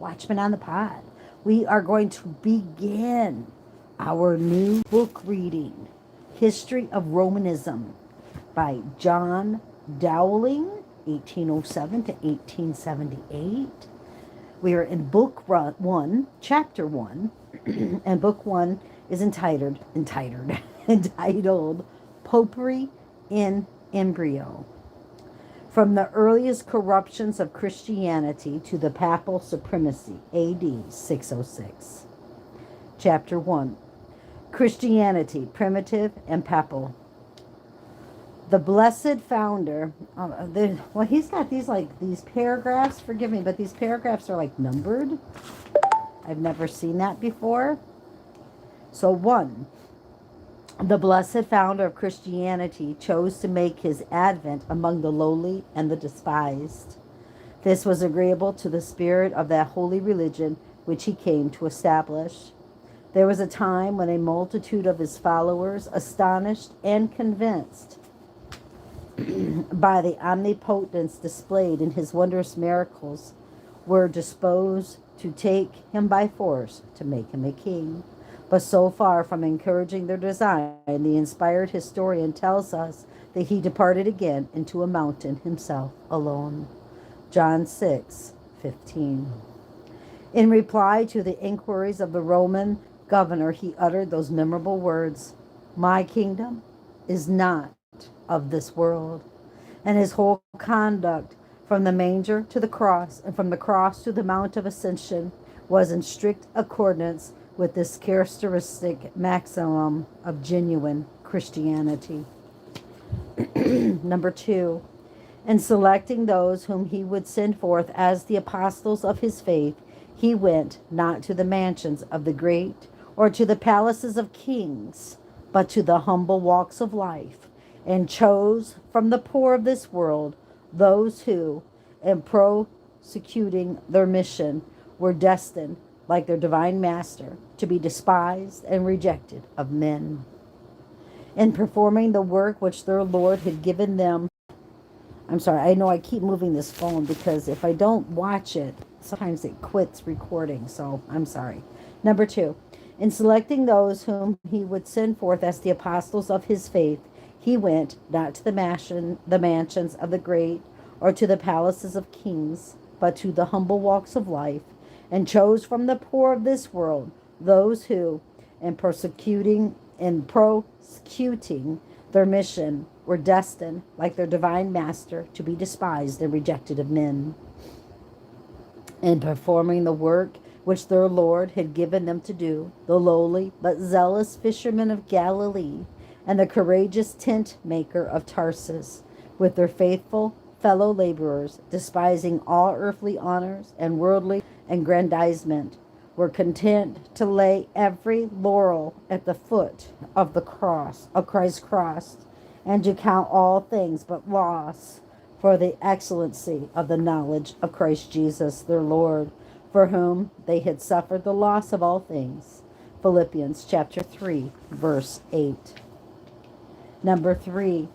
Watchman on the Pod. We are going to begin our new book reading, History of Romanism by John Dowling, 1807 to 1878. We are in Book 1, Chapter 1, and Book 1 is entitled Popery in Embryo. From the earliest corruptions of Christianity to the papal supremacy, AD 606. Chapter 1. Christianity, primitive and papal. The blessed founder, he's got these paragraphs, forgive me, but these paragraphs are like numbered. I've never seen that before. So 1. The blessed founder of Christianity chose to make his advent among the lowly and the despised. This was agreeable to the spirit of that holy religion which he came to establish. There was a time when a multitude of his followers, astonished and convinced by the omnipotence displayed in his wondrous miracles, were disposed to take him by force to make him a king. But so far from encouraging their design, the inspired historian tells us that he departed again into a mountain himself alone. John 6:15. In reply to the inquiries of the Roman governor, he uttered those memorable words, "My kingdom is not of this world." And his whole conduct, from the manger to the cross, and from the cross to the Mount of Ascension, was in strict accordance with this characteristic maximum of genuine Christianity. Number 2, in selecting those whom he would send forth as the apostles of his faith, he went not to the mansions of the great or to the palaces of kings, but to the humble walks of life, and chose from the poor of this world those who, in prosecuting their mission, were destined, like their divine master, to be despised and rejected of men. In performing the work which their Lord had given them, I know I keep moving this phone because if I don't watch it, sometimes it quits recording, so I'm sorry. Number 2, in selecting those whom he would send forth as the apostles of his faith, he went not to the mansions of the great or to the palaces of kings, but to the humble walks of life, and chose from the poor of this world those who, in prosecuting their mission, were destined, like their divine master, to be despised and rejected of men. In performing the work which their Lord had given them to do, the lowly but zealous fishermen of Galilee and the courageous tent maker of Tarsus, with their faithful fellow laborers, despising all earthly honors and worldly aggrandizement, were content to lay every laurel at the foot of the cross, of Christ's cross, and to count all things but loss for the excellency of the knowledge of Christ Jesus their Lord, for whom they had suffered the loss of all things. Philippians chapter 3, verse 8. Number 3.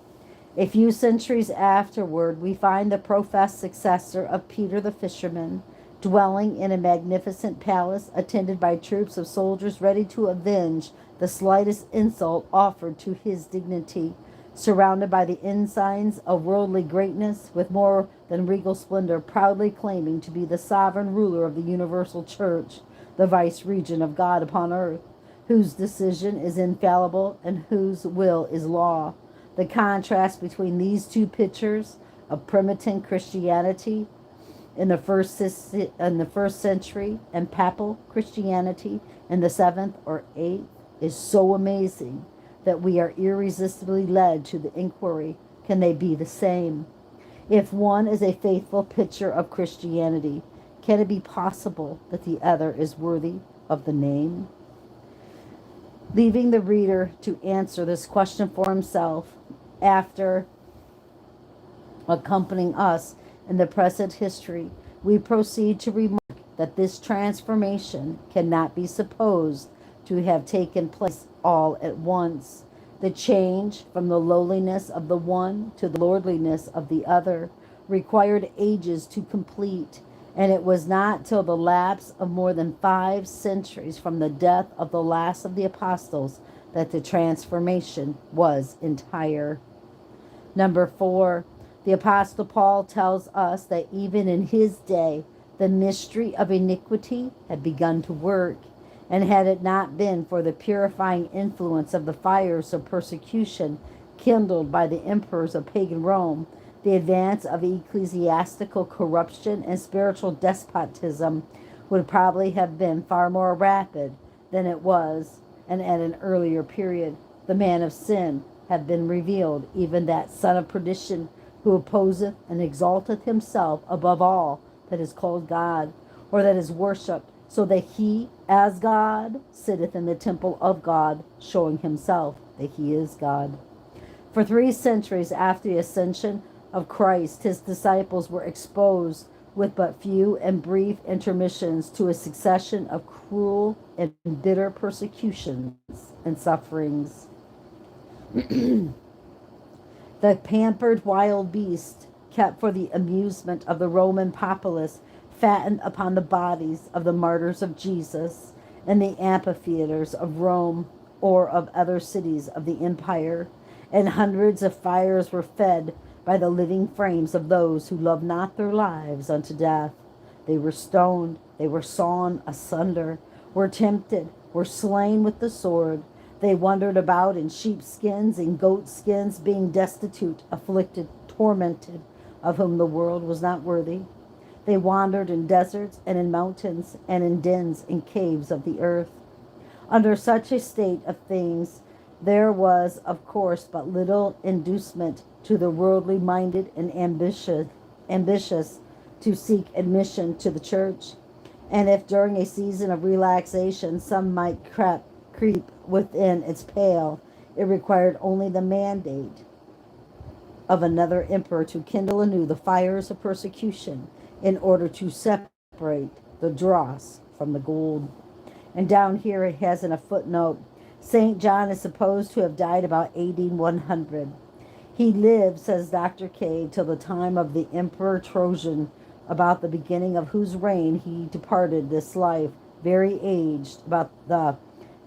A few centuries afterward, we find the professed successor of Peter the fisherman, dwelling in a magnificent palace, attended by troops of soldiers ready to avenge the slightest insult offered to his dignity, surrounded by the ensigns of worldly greatness, with more than regal splendor, proudly claiming to be the sovereign ruler of the universal church, the vice-regent of God upon earth, whose decision is infallible and whose will is law. The contrast between these two pictures of primitive Christianity in the first century and papal Christianity in the 7th or 8th is so amazing that we are irresistibly led to the inquiry, can they be the same? If one is a faithful picture of Christianity, can it be possible that the other is worthy of the name? Leaving the reader to answer this question for himself, after accompanying us in the present history, we proceed to remark that this transformation cannot be supposed to have taken place all at once. The change from the lowliness of the one to the lordliness of the other required ages to complete, And it was not till the lapse of more than 5 centuries from the death of the last of the apostles that the transformation was entire. Number 4, the Apostle Paul tells us that even in his day, the mystery of iniquity had begun to work, and had it not been for the purifying influence of the fires of persecution kindled by the emperors of pagan Rome, the advance of ecclesiastical corruption and spiritual despotism would probably have been far more rapid than it was, and at an earlier period. The man of sin had been revealed, even that son of perdition, who opposeth and exalteth himself above all that is called God, or that is worshipped, so that he, as God, sitteth in the temple of God, showing himself that he is God. For 3 centuries after the ascension of Christ, his disciples were exposed with but few and brief intermissions to a succession of cruel and bitter persecutions and sufferings. The pampered wild beast, kept for the amusement of the Roman populace, fattened upon the bodies of the martyrs of Jesus in the amphitheaters of Rome or of other cities of the empire, and hundreds of fires were fed by the living frames of those who loved not their lives unto death. They were stoned, they were sawn asunder, were tempted, were slain with the sword. They wandered about in sheepskins and goatskins, being destitute, afflicted, tormented, of whom the world was not worthy. They wandered in deserts and in mountains and in dens and caves of the earth. Under such a state of things, there was, of course, but little inducement to the worldly minded and ambitious to seek admission to the church. And if during a season of relaxation some might creep within its pale, it required only the mandate of another emperor to kindle anew the fires of persecution in order to separate the dross from the gold. And down here it has in a footnote, St. John is supposed to have died about AD 100. He lived, says Dr. K, till the time of the Emperor Trajan, about the beginning of whose reign he departed this life, very aged, about the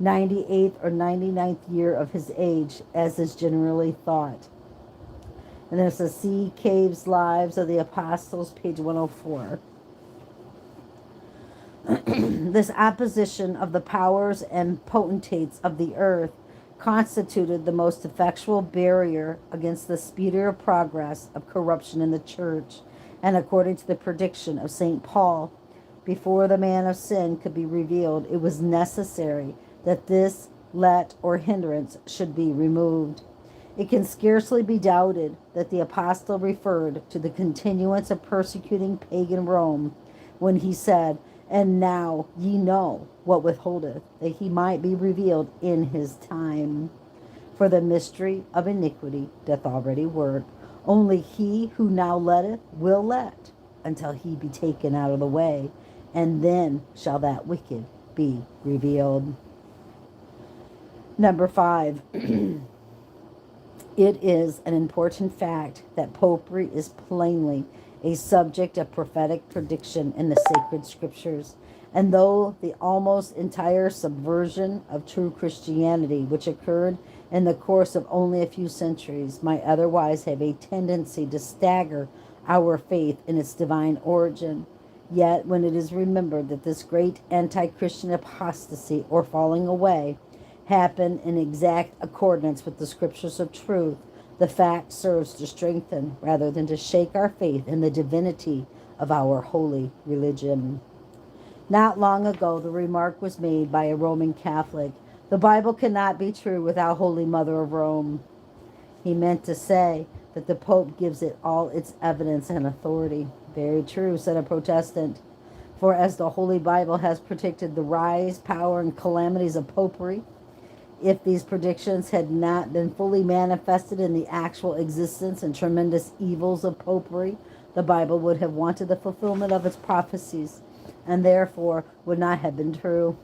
98th or 99th year of his age, as is generally thought. And there's a C. Cave's Lives of the Apostles, page 104. This opposition of the powers and potentates of the earth constituted the most effectual barrier against the speedier progress of corruption in the church, and according to the prediction of St. Paul, before the man of sin could be revealed, it was necessary that this let or hindrance should be removed. It can scarcely be doubted that the apostle referred to the continuance of persecuting pagan Rome when he said, "And now ye know what withholdeth, that he might be revealed in his time. For the mystery of iniquity doth already work. Only he who now letteth will let, until he be taken out of the way, and then shall that wicked be revealed." Number 5. It is an important fact that popery is plainly a subject of prophetic prediction in the sacred scriptures, and though the almost entire subversion of true Christianity, which occurred in the course of only a few centuries, might otherwise have a tendency to stagger our faith in its divine origin, yet when it is remembered that this great anti-Christian apostasy or falling away happened in exact accordance with the scriptures of truth, the fact serves to strengthen rather than to shake our faith in the divinity of our holy religion. Not long ago, the remark was made by a Roman Catholic, "The Bible cannot be true without Holy Mother of Rome." He meant to say that the Pope gives it all its evidence and authority. Very true, said a Protestant. For as the Holy Bible has predicted the rise, power, and calamities of popery, if these predictions had not been fully manifested in the actual existence and tremendous evils of popery, the Bible would have wanted the fulfillment of its prophecies, and therefore would not have been true.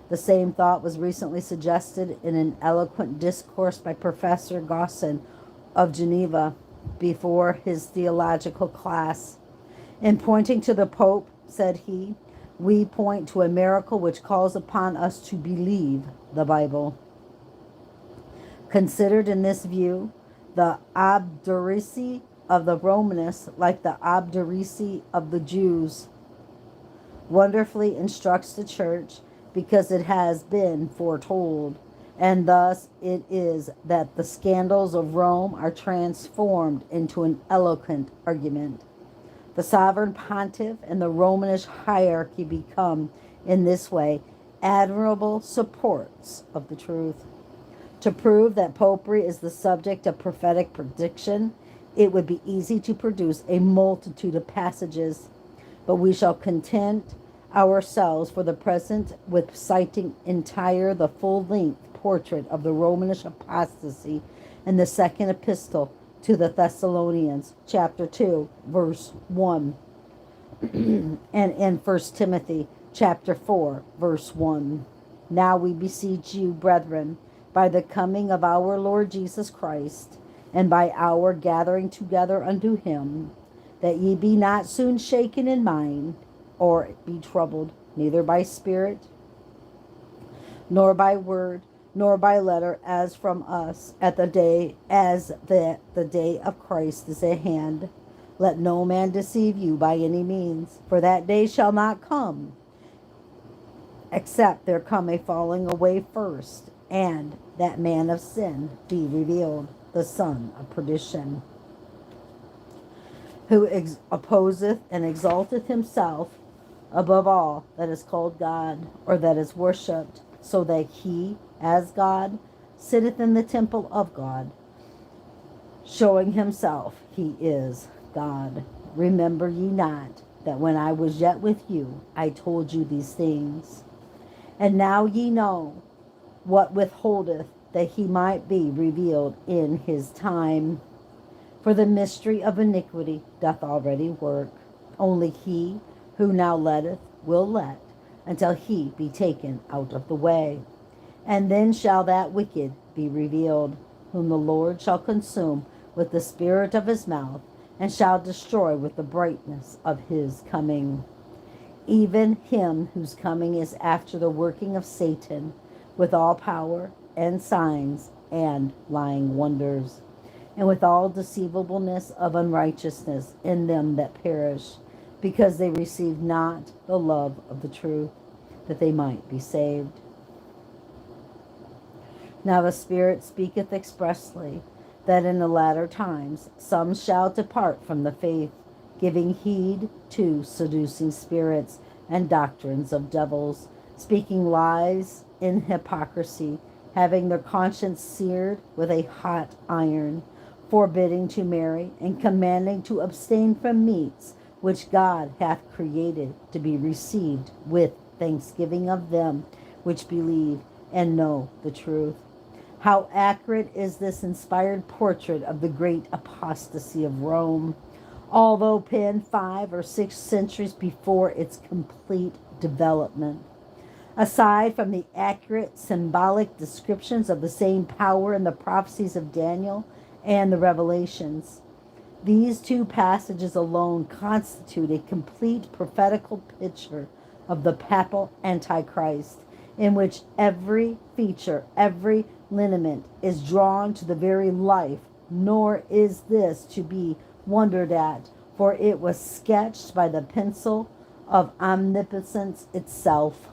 The same thought was recently suggested in an eloquent discourse by Professor Gosson of Geneva before his theological class. In pointing to the Pope, said he, we point to a miracle which calls upon us to believe the Bible. Considered in this view, the obduracy of the Romanists, like the obduracy of the Jews, wonderfully instructs the church because it has been foretold, and thus it is that the scandals of Rome are transformed into an eloquent argument. The sovereign pontiff and the Romanish hierarchy become, in this way, admirable supports of the truth. To prove that popery is the subject of prophetic prediction, it would be easy to produce a multitude of passages, but we shall content ourselves for the present with citing entire the full-length portrait of the Romish apostasy in the second epistle to the Thessalonians, chapter 2, verse 1, and in 1 Timothy, chapter 4, verse 1. Now we beseech you, brethren, by the coming of our Lord Jesus Christ, and by our gathering together unto him, that ye be not soon shaken in mind, or be troubled, neither by spirit, nor by word, nor by letter, as from us, at the day the day of Christ is at hand. Let no man deceive you by any means, for that day shall not come, except there come a falling away first, and that man of sin be revealed, the son of perdition, who opposeth and exalteth himself above all that is called God, or that is worshipped, so that he, as God, sitteth in the temple of God, showing himself he is God. Remember ye not that when I was yet with you, I told you these things? And now ye know what withholdeth, that he might be revealed in his time. For the mystery of iniquity doth already work. Only he who now letteth will let, until he be taken out of the way. And then shall that wicked be revealed, whom the Lord shall consume with the spirit of his mouth, and shall destroy with the brightness of his coming. Even him whose coming is after the working of Satan, with all power and signs and lying wonders, and with all deceivableness of unrighteousness in them that perish, because they receive not the love of the truth, that they might be saved. Now the Spirit speaketh expressly, that in the latter times some shall depart from the faith, giving heed to seducing spirits and doctrines of devils, speaking lies in hypocrisy, having their conscience seared with a hot iron, forbidding to marry, and commanding to abstain from meats which God hath created to be received with thanksgiving of them which believe and know the truth. How accurate is this inspired portrait of the great apostasy of Rome, although penned 5 or 6 centuries before its complete development. Aside from the accurate symbolic descriptions of the same power in the prophecies of Daniel and the Revelations, these 2 passages alone constitute a complete prophetical picture of the papal Antichrist, in which every feature, every lineament is drawn to the very life, nor is this to be wondered at, for it was sketched by the pencil of omnipotence itself.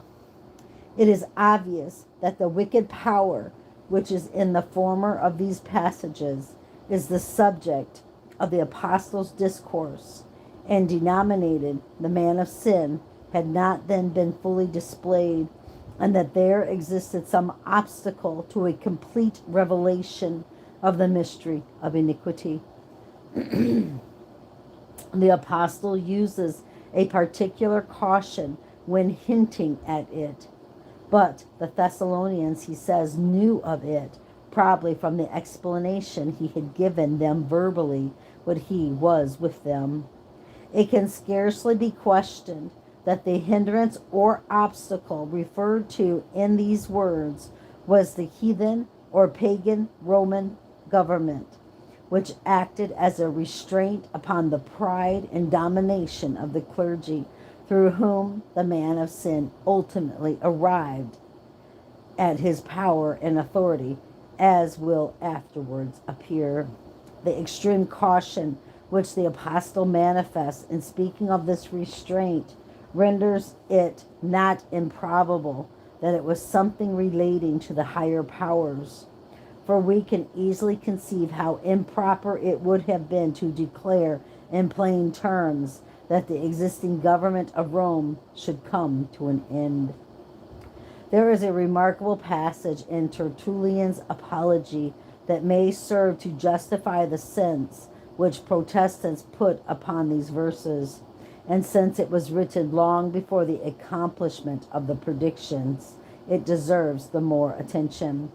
It is obvious that the wicked power which is in the former of these passages is the subject of the apostles' discourse, and denominated the man of sin had not then been fully displayed, and that there existed some obstacle to a complete revelation of the mystery of iniquity. The apostle uses a particular caution when hinting at it, but the Thessalonians, he says, knew of it, probably from the explanation he had given them verbally when he was with them. It can scarcely be questioned that the hindrance or obstacle referred to in these words was the heathen or pagan Roman government, which acted as a restraint upon the pride and domination of the clergy, through whom the man of sin ultimately arrived at his power and authority, as will afterwards appear. The extreme caution which the apostle manifests in speaking of this restraint renders it not improbable that it was something relating to the higher powers. For we can easily conceive how improper it would have been to declare in plain terms that the existing government of Rome should come to an end. There is a remarkable passage in Tertullian's Apology that may serve to justify the sense which Protestants put upon these verses, and since it was written long before the accomplishment of the predictions, it deserves the more attention.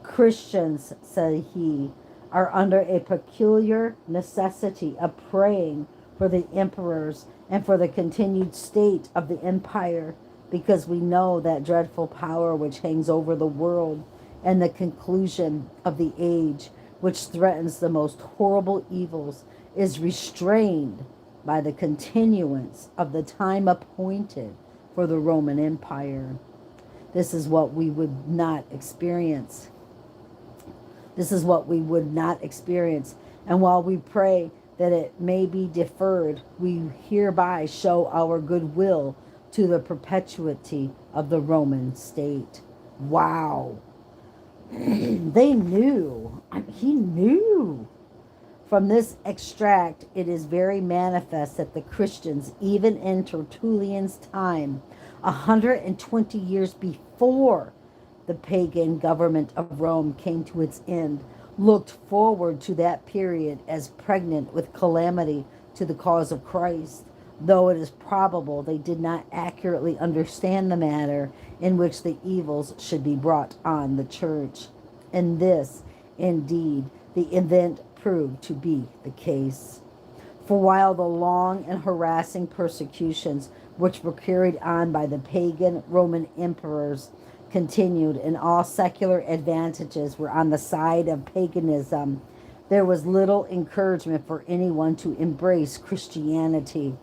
Christians, said he, are under a peculiar necessity of praying for the emperors and for the continued state of the empire, because we know that dreadful power which hangs over the world and the conclusion of the age, which threatens the most horrible evils, is restrained by the continuance of the time appointed for the Roman Empire. This is what we would not experience. This is what we would not experience. And while we pray that it may be deferred, we hereby show our goodwill to the perpetuity of the Roman state. Wow. They knew. He knew. From this extract, it is very manifest that the Christians, even in Tertullian's time, 120 years before the pagan government of Rome came to its end, looked forward to that period as pregnant with calamity to the cause of Christ, though it is probable they did not accurately understand the manner in which the evils should be brought on the church. And this, indeed, the event proved to be the case. For while the long and harassing persecutions which were carried on by the pagan Roman emperors continued, and all secular advantages were on the side of paganism, there was little encouragement for anyone to embrace Christianity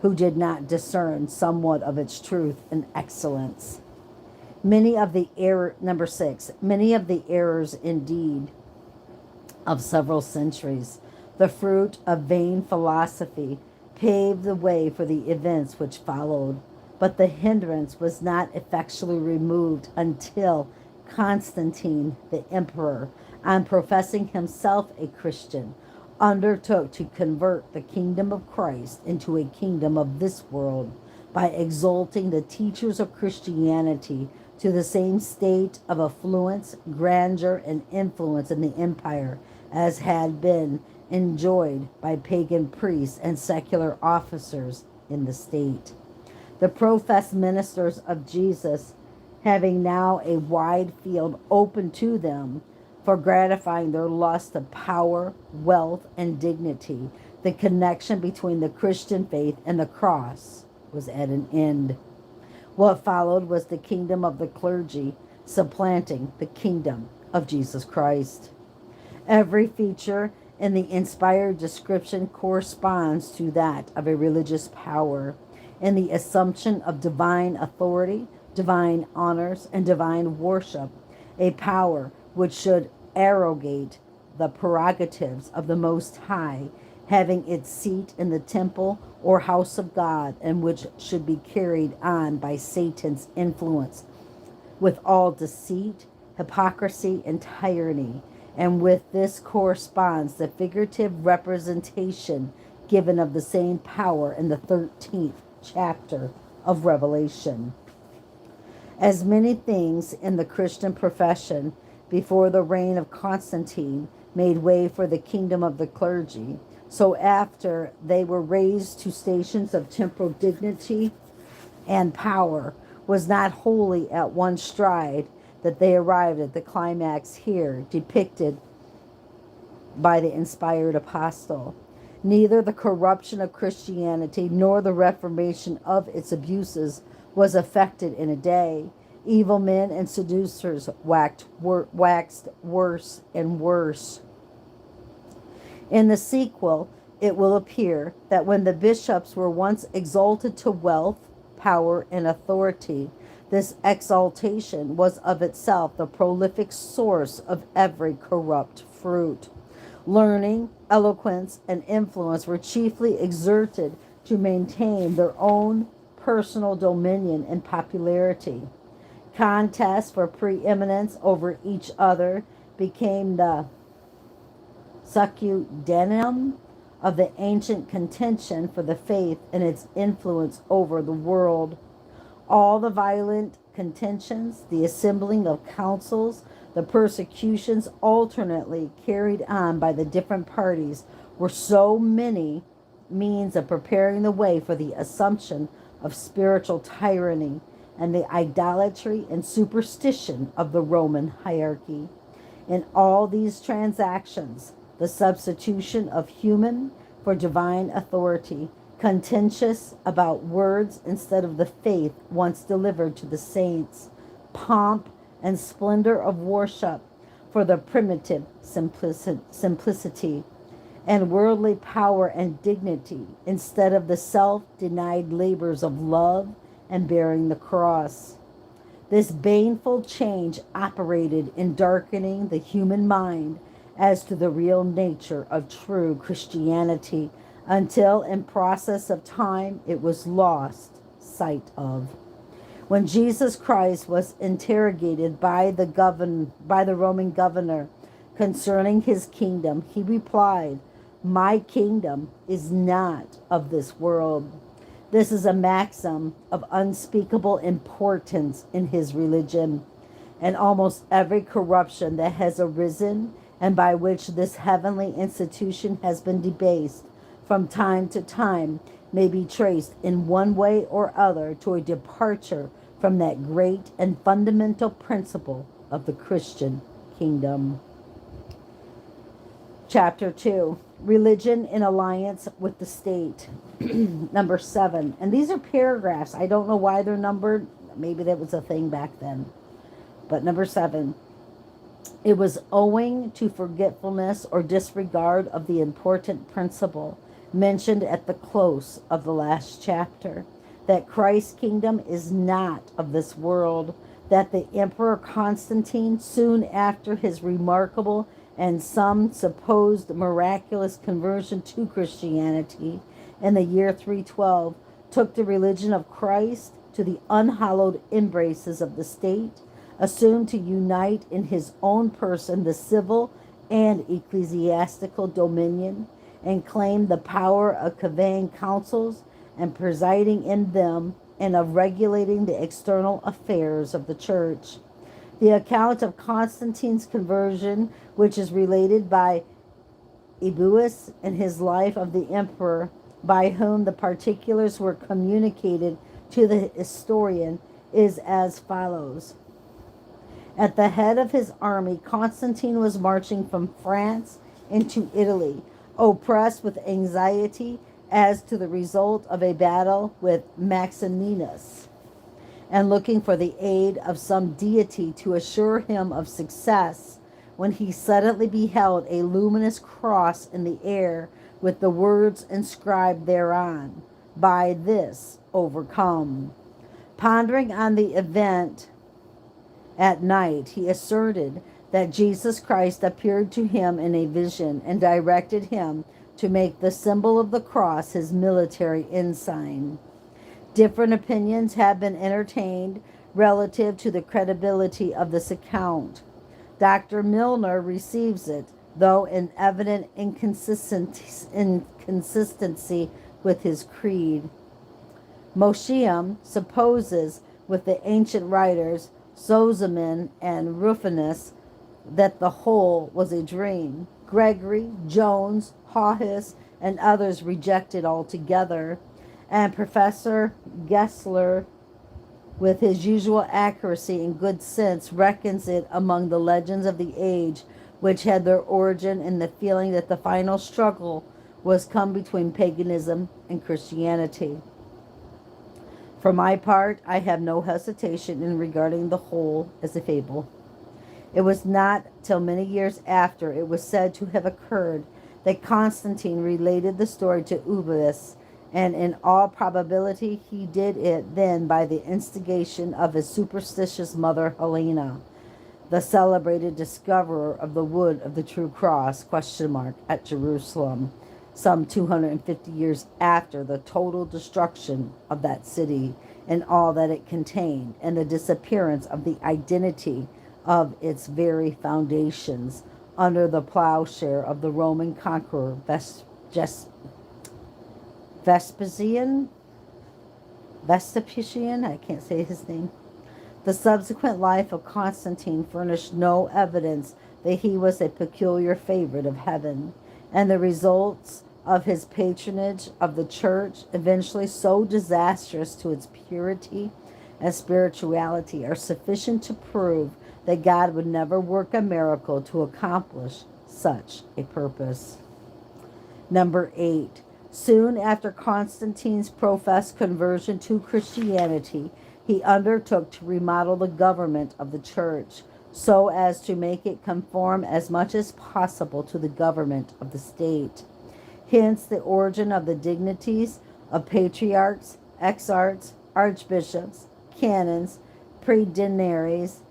who did not discern somewhat of its truth and excellence. Many of the errors indeed of several centuries, the fruit of vain philosophy, paved the way for the events which followed. But the hindrance was not effectually removed until Constantine the emperor, on professing himself a Christian, undertook to convert the kingdom of Christ into a kingdom of this world by exalting the teachers of Christianity to the same state of affluence, grandeur, and influence in the empire as had been enjoyed by pagan priests and secular officers in the state. The professed ministers of Jesus, having now a wide field open to them for gratifying their lust of power, wealth, and dignity, the connection between the Christian faith and the cross was at an end. What followed was the kingdom of the clergy supplanting the kingdom of Jesus Christ. Every feature in the inspired description corresponds to that of a religious power, in the assumption of divine authority, divine honors, and divine worship, a power which should arrogate the prerogatives of the Most High, having its seat in the temple or house of God, and which should be carried on by Satan's influence, with all deceit, hypocrisy, and tyranny. And with this corresponds the figurative representation given of the same power in the 13th chapter of Revelation. As many things in the Christian profession before the reign of Constantine made way for the kingdom of the clergy, so after they were raised to stations of temporal dignity and power, was not wholly at one stride that they arrived at the climax here depicted by the inspired apostle. Neither the corruption of Christianity nor the reformation of its abuses was effected in a day. Evil men and seducers waxed worse and worse. In the sequel, it will appear that when the bishops were once exalted to wealth, power, and authority, this exaltation was of itself the prolific source of every corrupt fruit. Learning, eloquence, and influence were chiefly exerted to maintain their own personal dominion and popularity. Contests for preeminence over each other became the succedaneum of the ancient contention for the faith and its influence over the world. All the violent contentions, the assembling of councils, the persecutions alternately carried on by the different parties were so many means of preparing the way for the assumption of spiritual tyranny and the idolatry and superstition of the Roman hierarchy. In all these transactions, the substitution of human for divine authority, contentious about words instead of the faith once delivered to the saints, pomp and splendor of worship for the primitive simplicity, and worldly power and dignity instead of the self-denied labors of love and bearing the cross. This baneful change operated in darkening the human mind as to the real nature of true Christianity until in process of time it was lost sight of. When Jesus Christ was interrogated by the Roman governor concerning his kingdom, he replied, "My kingdom is not of this world." This is a maxim of unspeakable importance in his religion, and almost every corruption that has arisen and by which this heavenly institution has been debased from time to time may be traced in one way or other to a departure from that great and fundamental principle of the Christian kingdom. Chapter 2, Religion in Alliance with the State. Number 7. And these are paragraphs. I don't know why they're numbered. Maybe that was a thing back then. But number 7. It was owing to forgetfulness or disregard of the important principle mentioned at the close of the last chapter, that Christ's kingdom is not of this world, that the Emperor Constantine, soon after his remarkable and some supposed miraculous conversion to Christianity in the year 312, took the religion of Christ to the unhallowed embraces of the state, assumed to unite in his own person the civil and ecclesiastical dominion, and claimed the power of convening councils and presiding in them, and of regulating the external affairs of the church. The account of Constantine's conversion, which is related by Eusebius in his life of the emperor, by whom the particulars were communicated to the historian, is as follows. At the head of his army, Constantine was marching from France into Italy, oppressed with anxiety as to the result of a battle with Maximinus, and looking for the aid of some deity to assure him of success, when he suddenly beheld a luminous cross in the air with the words inscribed thereon, "By this overcome." Pondering on the event at night, he asserted that Jesus Christ appeared to him in a vision and directed him to make the symbol of the cross his military ensign. Different opinions have been entertained relative to the credibility of this account. Dr. Milner receives it, though in evident inconsistency with his creed. Mosheim supposes, with the ancient writers Sozomen and Rufinus, that the whole was a dream. Gregory, Jones, Hawes, and others reject it altogether, and Professor Gessler, with his usual accuracy and good sense, reckons it among the legends of the age, which had their origin in the feeling that the final struggle was come between paganism and Christianity. For my part, I have no hesitation in regarding the whole as a fable. It was not till many years after it was said to have occurred that Constantine related the story to Ubis, and in all probability he did it then by the instigation of his superstitious mother Helena, the celebrated discoverer of the wood of the true cross, at Jerusalem, some 250 years after the total destruction of that city and all that it contained, and the disappearance of the identity of its very foundations under the plowshare of the Roman conqueror Vespasian, I can't say his name. The subsequent life of Constantine furnished no evidence that he was a peculiar favorite of heaven, and the results of his patronage of the church, eventually so disastrous to its purity and spirituality, are sufficient to prove that God would never work a miracle to accomplish such a purpose. Number 8. Soon after Constantine's professed conversion to Christianity, he undertook to remodel the government of the church so as to make it conform as much as possible to the government of the state. Hence the origin of the dignities of patriarchs, exarchs, archbishops, canons, praetorians,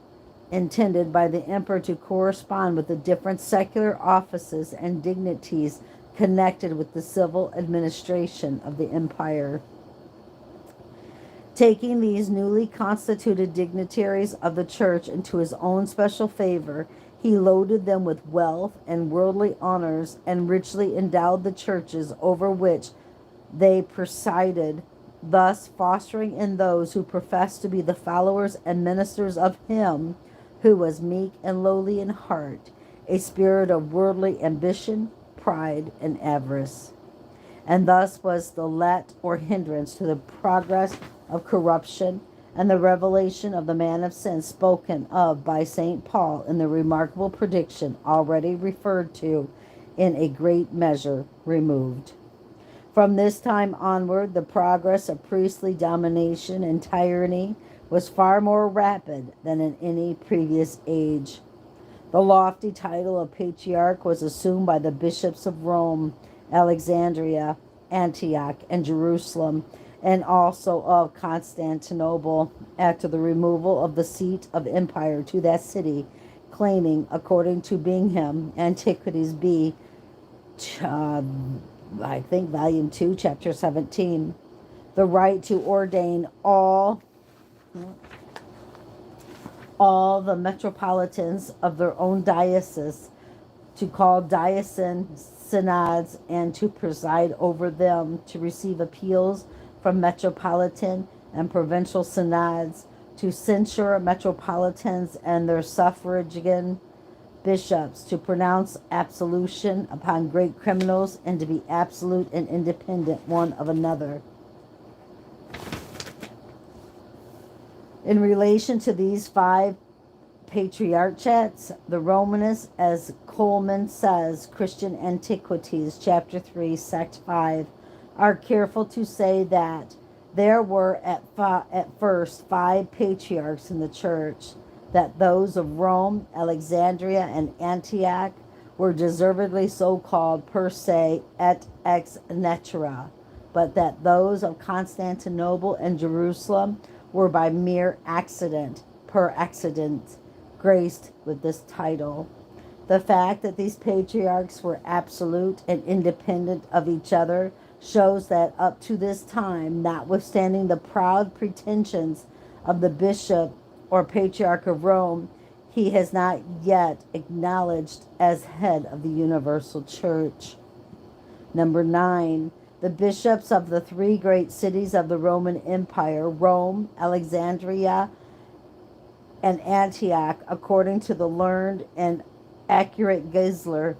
intended by the emperor to correspond with the different secular offices and dignities connected with the civil administration of the empire. Taking these newly constituted dignitaries of the church into his own special favor, he loaded them with wealth and worldly honors and richly endowed the churches over which they presided, thus fostering in those who professed to be the followers and ministers of him who was meek and lowly in heart, a spirit of worldly ambition, pride, and avarice. And thus was the let or hindrance to the progress of corruption and the revelation of the man of sin spoken of by St. Paul in the remarkable prediction already referred to in a great measure removed. From this time onward, the progress of priestly domination and tyranny was far more rapid than in any previous age. The lofty title of patriarch was assumed by the bishops of Rome, Alexandria, Antioch, and Jerusalem, and also of Constantinople, after the removal of the seat of empire to that city, claiming, according to Bingham, Antiquities B, I think volume 2, chapter 17, the right to ordain all the metropolitans of their own diocese, to call diocesan synods and to preside over them, to receive appeals from metropolitan and provincial synods, to censure metropolitans and their suffragan bishops, to pronounce absolution upon great criminals, and to be absolute and independent one of another. In relation to these 5 patriarchates, the Romanists, as Coleman says, Christian Antiquities, chapter 3, sect 5, are careful to say that there were at first 5 patriarchs in the church, that those of Rome, Alexandria, and Antioch were deservedly so called per se et ex natura, but that those of Constantinople and Jerusalem were by mere accident, per accident, graced with this title. The fact that these patriarchs were absolute and independent of each other shows that up to this time, notwithstanding the proud pretensions of the bishop or patriarch of Rome, he has not yet acknowledged as head of the universal church. Number 9. The bishops of the 3 great cities of the Roman Empire, Rome, Alexandria, and Antioch, according to the learned and accurate Geisler,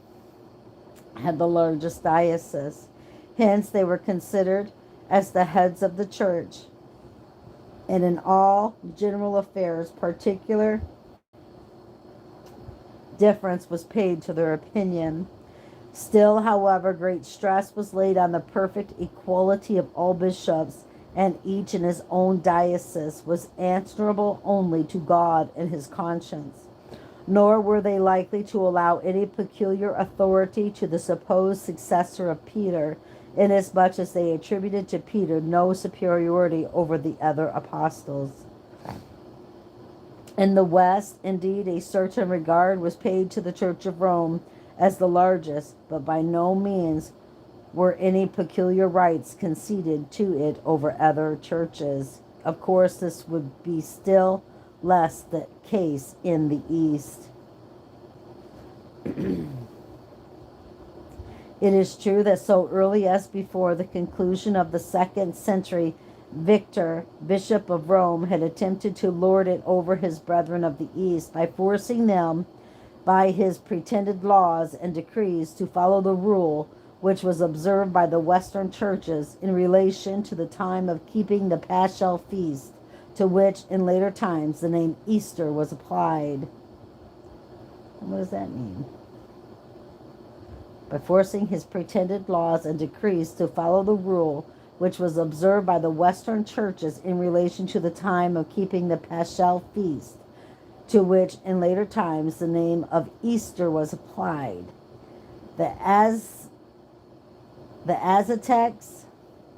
had the largest diocese. Hence, they were considered as the heads of the church, and in all general affairs, particular deference was paid to their opinion. Still, however, great stress was laid on the perfect equality of all bishops, and each in his own diocese was answerable only to God and his conscience. nor were they likely to allow any peculiar authority to the supposed successor of Peter, inasmuch as they attributed to Peter no superiority over the other apostles. In the West, indeed, a certain regard was paid to the Church of Rome as the largest, but by no means were any peculiar rights conceded to it over other churches. Of course, this would be still less the case in the East. It is true that so early as before the conclusion of the 2nd century, Victor, Bishop of Rome, had attempted to lord it over his brethren of the East by forcing them, by his pretended laws and decrees, to follow the rule which was observed by the Western churches in relation to the time of keeping the Paschal feast, to which in later times the name Easter was applied. What does that mean? By forcing his pretended laws and decrees to follow the rule which was observed by the Western churches in relation to the time of keeping the Paschal feast, to which in later times the name of Easter was applied. The Aztecs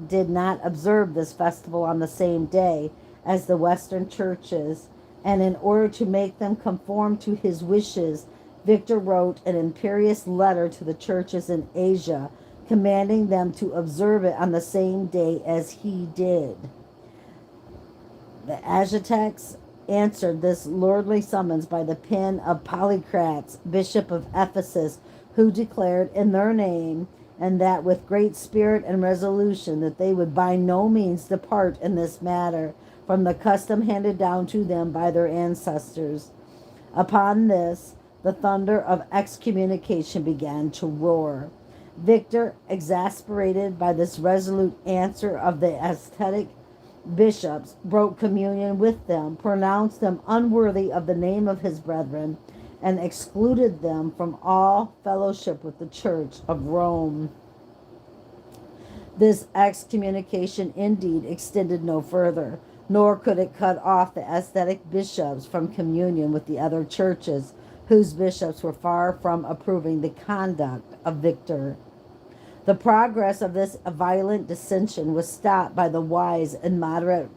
did not observe this festival on the same day as the Western churches, and in order to make them conform to his wishes, Victor wrote an imperious letter to the churches in Asia, commanding them to observe it on the same day as he did. The Aztecs answered this lordly summons by the pen of Polycrates, Bishop of Ephesus, who declared in their name, and that with great spirit and resolution, that they would by no means depart in this matter from the custom handed down to them by their ancestors. Upon this, the thunder of excommunication began to roar. Victor, exasperated by this resolute answer of the Aztec bishops, broke communion with them, pronounced them unworthy of the name of his brethren, and excluded them from all fellowship with the Church of Rome. This excommunication indeed extended no further, nor could it cut off the Aztec bishops from communion with the other churches, whose bishops were far from approving the conduct of Victor. The progress of this violent dissension was stopped by the wise and moderate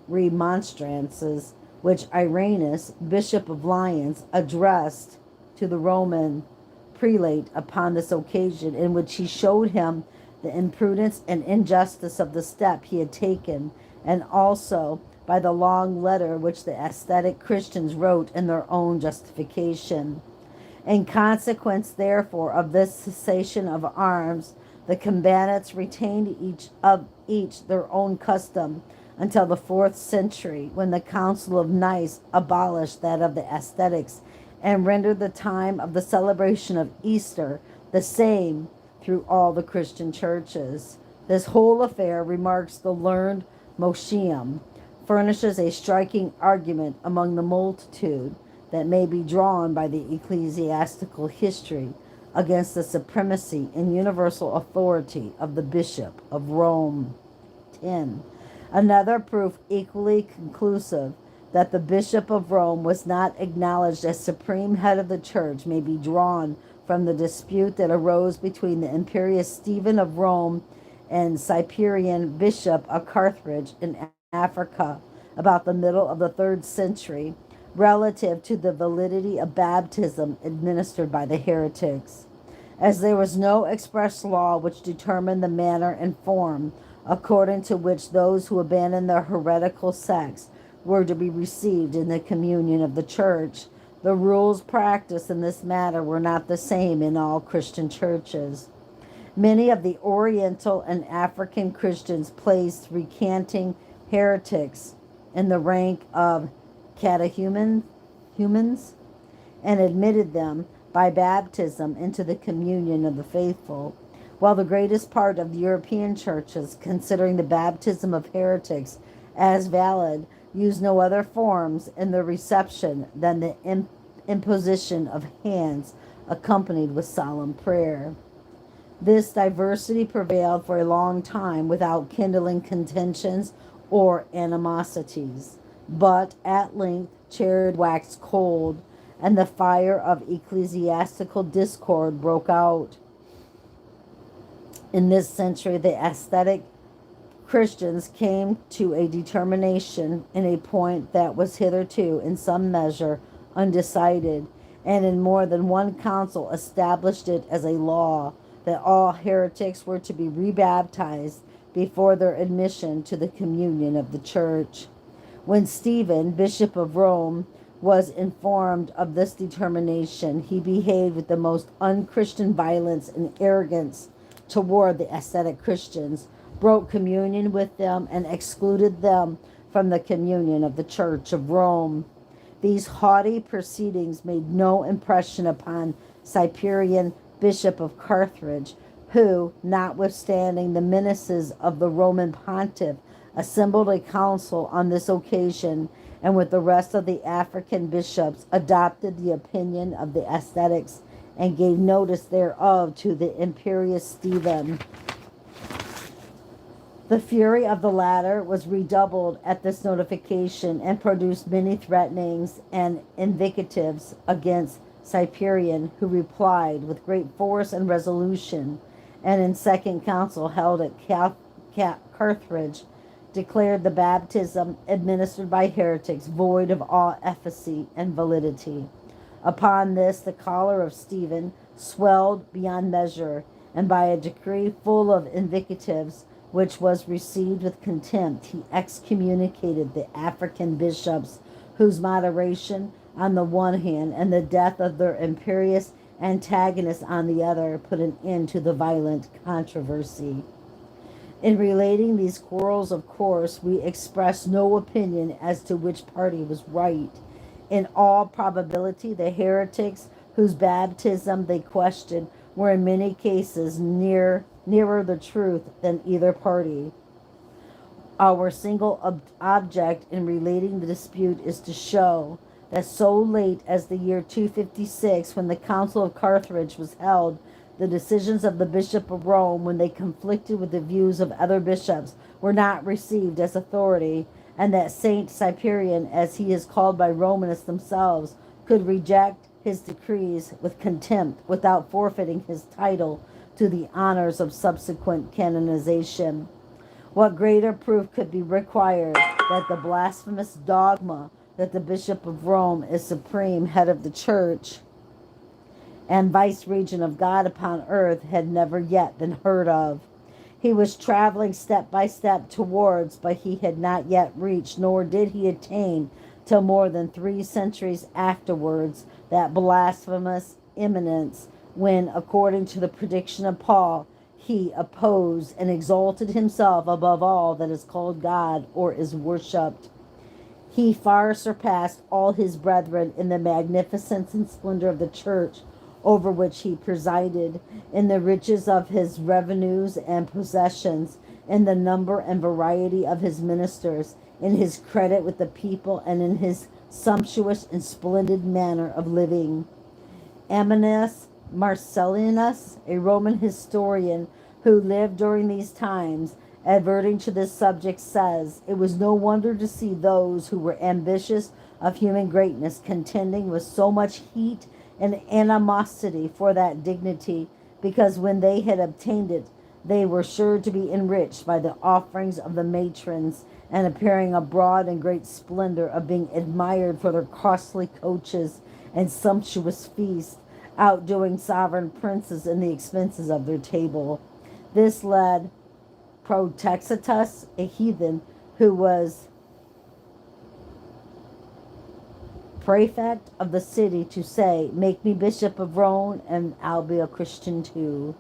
remonstrances which Irenaeus, Bishop of Lyons, addressed to the Roman prelate upon this occasion, in which he showed him the imprudence and injustice of the step he had taken, and also by the long letter which the ascetic Christians wrote in their own justification. In consequence, therefore, of this cessation of arms, the combatants retained each their own custom until the 4th century, when the Council of Nice abolished that of the ascetics and rendered the time of the celebration of Easter the same through all the Christian churches. This whole affair, remarks the learned Mosheim, furnishes a striking argument among the multitude that may be drawn by the ecclesiastical history against the supremacy and universal authority of the Bishop of Rome. 10. Another proof equally conclusive that the Bishop of Rome was not acknowledged as supreme head of the church may be drawn from the dispute that arose between the imperious Stephen of Rome and Cyprian, Bishop of Carthage in Africa, about the middle of the 3rd century, relative to the validity of baptism administered by the heretics. As there was no express law which determined the manner and form according to which those who abandoned their heretical sects were to be received in the communion of the church, the rules practiced in this matter were not the same in all Christian churches. Many of the Oriental and African Christians placed recanting heretics in the rank of catechumens and admitted them by baptism into the communion of the faithful, while the greatest part of the European churches, considering the baptism of heretics as valid, used no other forms in their reception than the imposition of hands accompanied with solemn prayer. This diversity prevailed for a long time without kindling contentions or animosities, but at length charity waxed cold, and the fire of ecclesiastical discord broke out. In this century, the ascetic Christians came to a determination in a point that was hitherto, in some measure, undecided, and in more than one council established it as a law that all heretics were to be rebaptized before their admission to the communion of the church. When Stephen, Bishop of Rome, was informed of this determination, he behaved with the most unchristian violence and arrogance toward the ascetic Christians, broke communion with them, and excluded them from the communion of the Church of Rome. These haughty proceedings made no impression upon Cyprian, Bishop of Carthage, who, notwithstanding the menaces of the Roman pontiff, assembled a council on this occasion, and with the rest of the African bishops adopted the opinion of the ascetics, and gave notice thereof to the imperious Stephen. The fury of the latter was redoubled at this notification, and produced many threatenings and invectives against Cyprian, who replied with great force and resolution, and in second council held at Carthage, declared the baptism administered by heretics void of all efficacy and validity. Upon this, the choler of Stephen swelled beyond measure, and by a decree full of invectives, which was received with contempt, he excommunicated the African bishops, whose moderation on the one hand and the death of their imperious antagonists on the other put an end to the violent controversy. In relating these quarrels, of course, we express no opinion as to which party was right. In all probability, the heretics whose baptism they questioned were in many cases nearer the truth than either party. Our single object in relating the dispute is to show that so late as the year 256, when the Council of Carthage was held, the decisions of the Bishop of Rome, when they conflicted with the views of other bishops, were not received as authority, and that Saint Cyprian, as he is called by Romanists themselves, could reject his decrees with contempt without forfeiting his title to the honors of subsequent canonization. What greater proof could be required that the blasphemous dogma that the Bishop of Rome is supreme head of the Church and vice-regent of God upon earth had never yet been heard of? He was traveling step by step towards, but he had not yet reached, nor did he attain till more than 3 centuries afterwards, that blasphemous eminence when, according to the prediction of Paul, he opposed and exalted himself above all that is called God or is worshipped. He far surpassed all his brethren in the magnificence and splendor of the church over which he presided, in the riches of his revenues and possessions, in the number and variety of his ministers, in his credit with the people, and in his sumptuous and splendid manner of living. Ammianus Marcellinus, a Roman historian who lived during these times, adverting to this subject, says, "It was no wonder to see those who were ambitious of human greatness contending with so much heat and animosity for that dignity, because when they had obtained it, they were sure to be enriched by the offerings of the matrons, and appearing abroad in great splendor, of being admired for their costly coaches and sumptuous feasts, outdoing sovereign princes in the expenses of their table." This led Protextus, a heathen who was prefect of the city, to say, "Make me Bishop of Rome, and I'll be a Christian too."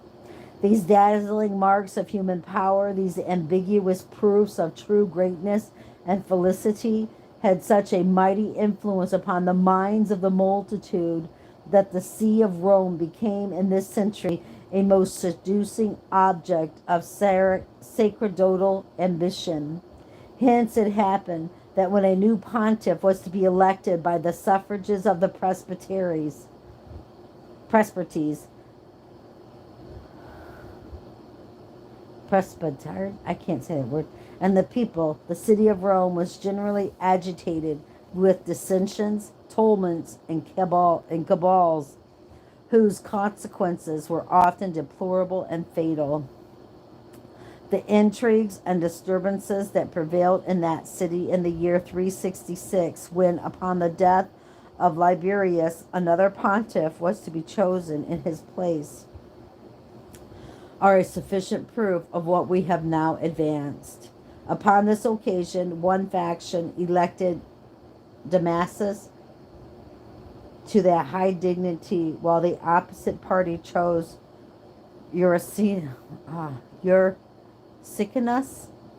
These dazzling marks of human power, these ambiguous proofs of true greatness and felicity, had such a mighty influence upon the minds of the multitude that the See of Rome became in this century a most seducing object of sacerdotal ambition. Hence it happened that when a new pontiff was to be elected by the suffrages of the presbyteries, I can't say that word, and the people, the city of Rome was generally agitated with dissensions, tumults, and cabals, whose consequences were often deplorable and fatal. The intrigues and disturbances that prevailed in that city in the year 366, when, upon the death of Liberius, another pontiff was to be chosen in his place, are a sufficient proof of what we have now advanced. Upon this occasion, one faction elected Damasus to that high dignity, while the opposite party chose Ursinus,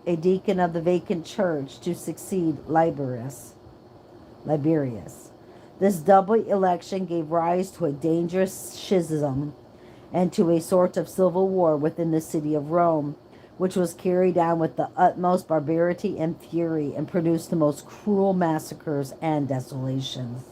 a deacon of the vacant church, to succeed Liberius. This double election gave rise to a dangerous schism and to a sort of civil war within the city of Rome, which was carried on with the utmost barbarity and fury, and produced the most cruel massacres and desolations.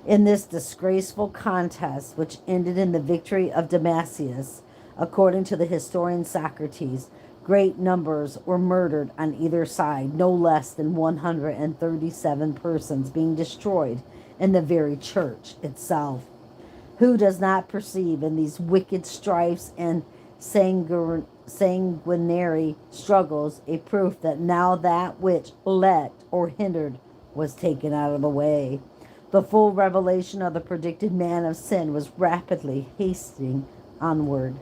In this disgraceful contest, which ended in the victory of Damasius, according to the historian Socrates, great numbers were murdered on either side, no less than 137 persons being destroyed in the very church itself. Who does not perceive in these wicked strifes and sanguinary struggles a proof that now that which let or hindered was taken out of the way? The full revelation of the predicted man of sin was rapidly hastening onward.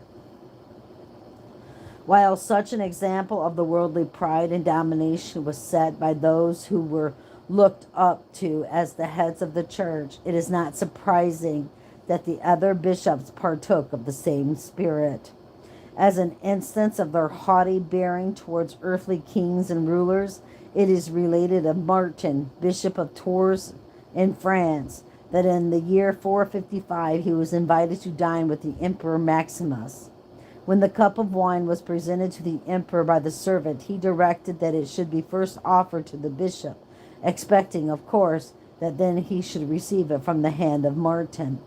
While such an example of the worldly pride and domination was set by those who were looked up to as the heads of the church, it is not surprising that the other bishops partook of the same spirit. As an instance of their haughty bearing towards earthly kings and rulers, it is related of Martin, Bishop of Tours in France, that in the year 455 he was invited to dine with the Emperor Maximus. When the cup of wine was presented to the emperor by the servant, he directed that it should be first offered to the bishop, expecting, of course, that then he should receive it from the hand of Martin.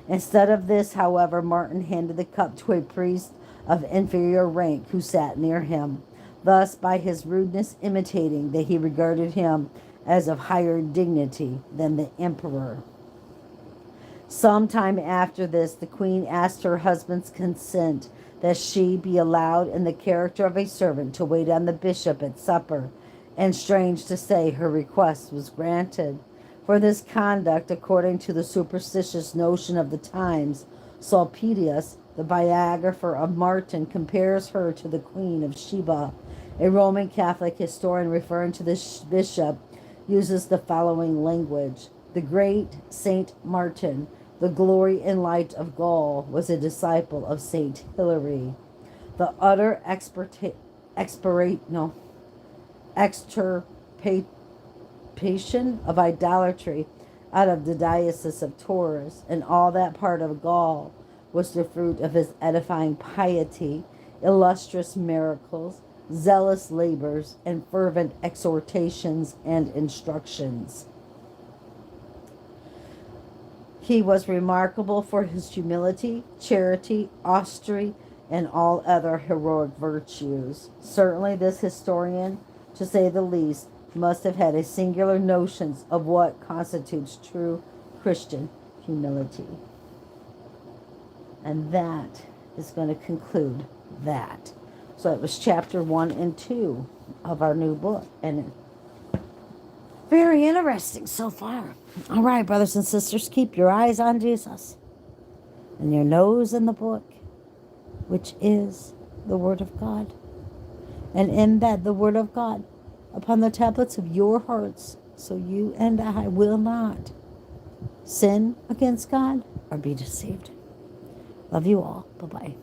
Instead of this, however, Martin handed the cup to a priest of inferior rank who sat near him, thus by his rudeness imitating that he regarded him as of higher dignity than the emperor. Some time after this, the queen asked her husband's consent that she be allowed in the character of a servant to wait on the bishop at supper, and strange to say, her request was granted. For this conduct, according to the superstitious notion of the times, Sulpicius, the biographer of Martin, compares her to the Queen of Sheba. A Roman Catholic historian referring to this bishop uses the following language: the great Saint Martin, the glory and light of Gaul, was a disciple of Saint Hilary. The utter extirpation of idolatry out of the diocese of Tours and all that part of Gaul was the fruit of his edifying piety, illustrious miracles, zealous labors, and fervent exhortations and instructions. He was remarkable for his humility, charity, austerity, and all other heroic virtues. Certainly this historian, to say the least, must have had a singular notions of what constitutes true Christian humility. And that is going to conclude that. So it was chapter 1 and 2 of our new book. And very interesting so far. All right, brothers and sisters, keep your eyes on Jesus and your nose in the book, which is the Word of God. And embed the Word of God upon the tablets of your hearts, so you and I will not sin against God or be deceived. Love you all. Bye-bye.